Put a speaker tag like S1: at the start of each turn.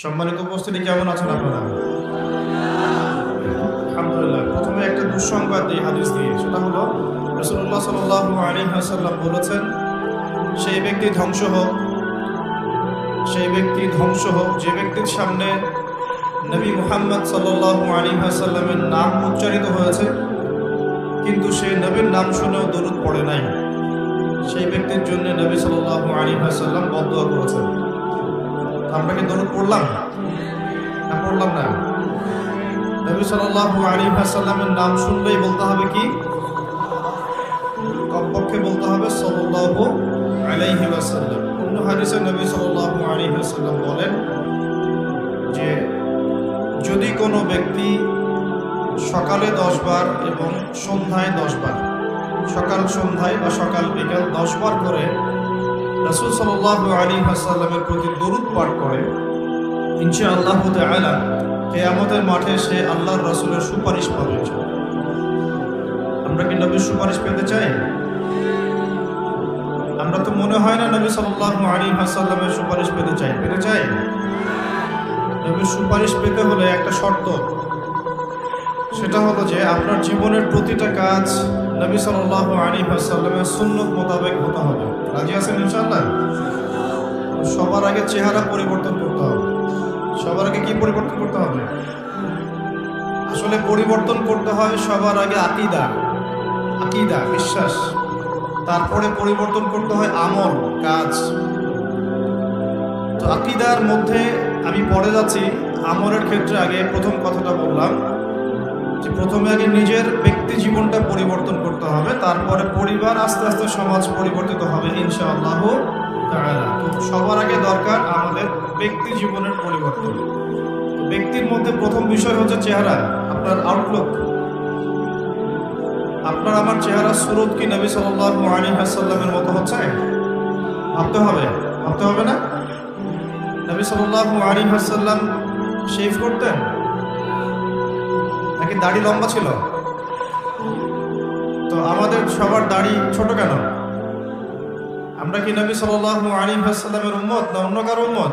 S1: সম্মানিত উপস্থিতি, কেমন আছেন আপনারা? আলহামদুলিল্লাহ। প্রথমে একটা দুঃসংবাদ দিই হাদিস দিয়ে, সেটা হলো রাসূলুল্লাহ সাল্লাল্লাহু আলাইহি ওয়াসাল্লাম বলেছেন, সেই ব্যক্তি ধ্বংস হোক, যে ব্যক্তির সামনে নবী মুহাম্মদ সাল্লাল্লাহু আলাইহি ওয়াসাল্লামের নাম উচ্চারিত হয়েছে কিন্তু সে নবীর নাম শুনেও দরুদ পড়ে নাই, সেই ব্যক্তির জন্য নবী সাল্লাল্লাহু আলাইহি ওয়াসাল্লাম বদদুয়া করেছেন। আমরা কি দরুদ পড়লাম না? পড়লাম না। নবী সাল্লাল্লাহু আলাইহি ওয়াসাল্লামের নাম শুনলেই বলতে হবে কি? কমপক্ষে বলতে হবে সাল্লাল্লাহু আলাইহি ওয়াসাল্লাম। অন্য হাদিসে নবী সাল্লাল্লাহু আলাইহি ওয়াসাল্লাম বলেন যে যদি কোনো ব্যক্তি সকালে 10 বার এবং সন্ধ্যায় 10 বার, সকাল সন্ধ্যায় বা সকাল বিকাল 10 বার করে রাসূল সাল্লাল্লাহু আলাইহি ওয়াসাল্লামের প্রতি দরুদ পাঠ করে, ইনশাআল্লাহ তাআলা কিয়ামতের মাঠে সে আল্লাহর রাসূলের সুপারিশ পাবে। আমরা কি নবীর সুপারিশ পেতে চাই? আমরা তো মনে হয় না নবী সাল্লাল্লাহু আলাইহি ওয়াসাল্লামের সুপারিশ পেতে চাই। নবীর সুপারিশ পেতে হলে একটা শর্ত, সেটা হলো যে আপনার জীবনের প্রতিটা কাজ নবী সাল্লাল্লাহু আলাইহি ওয়াসাল্লামের সুন্নাত মোতাবেক হতে হবে। রাজি আছেন ইনশাআল্লাহ? সবার আগে চেহারা পরিবর্তন করতে হবে। সবার আগে কি পরিবর্তন করতে হবে? আসলে পরিবর্তন করতে হয় সবার আগে আকীদা বিশ্বাস, তারপরে পরিবর্তন করতে হয় আমল কাজ। তো আকীদার মধ্যে আমি পড়ে যাচ্ছি, আমলের ক্ষেত্রে আগে প্রথম কথাটা বললাম যে প্রথমে আগে নিজের ব্যক্তি জীবনটা পরিবর্তন করতে হবে, তারপরে পরিবার, আস্তে আস্তে সমাজ পরিবর্তিত হবে ইনশাআল্লাহ তাআলা। তো সবার আগে দরকার আমাদের ব্যক্তি জীবনের পরিবর্তন। ব্যক্তির মধ্যে প্রথম বিষয় হচ্ছে চেহারা, আপনার আউটলুক। আপনার আমার চেহারা সুরত কি নবী সাল্লাল্লাহু আলাইহি ওয়াসাল্লামের মতো হচ্ছে? ভাবতে হবে না? নবী সাল্লাল্লাহু আলাইহি ওয়াসাল্লাম শেভ করতেন নাকি দাড়ি লম্বা ছিল? তো আমাদের সবার দাড়ি ছোট কেন? আমরা কি নবী সাল্লাল্লাহু আলাইহি ওয়াসাল্লামের উম্মত না অন্য কারো উম্মত?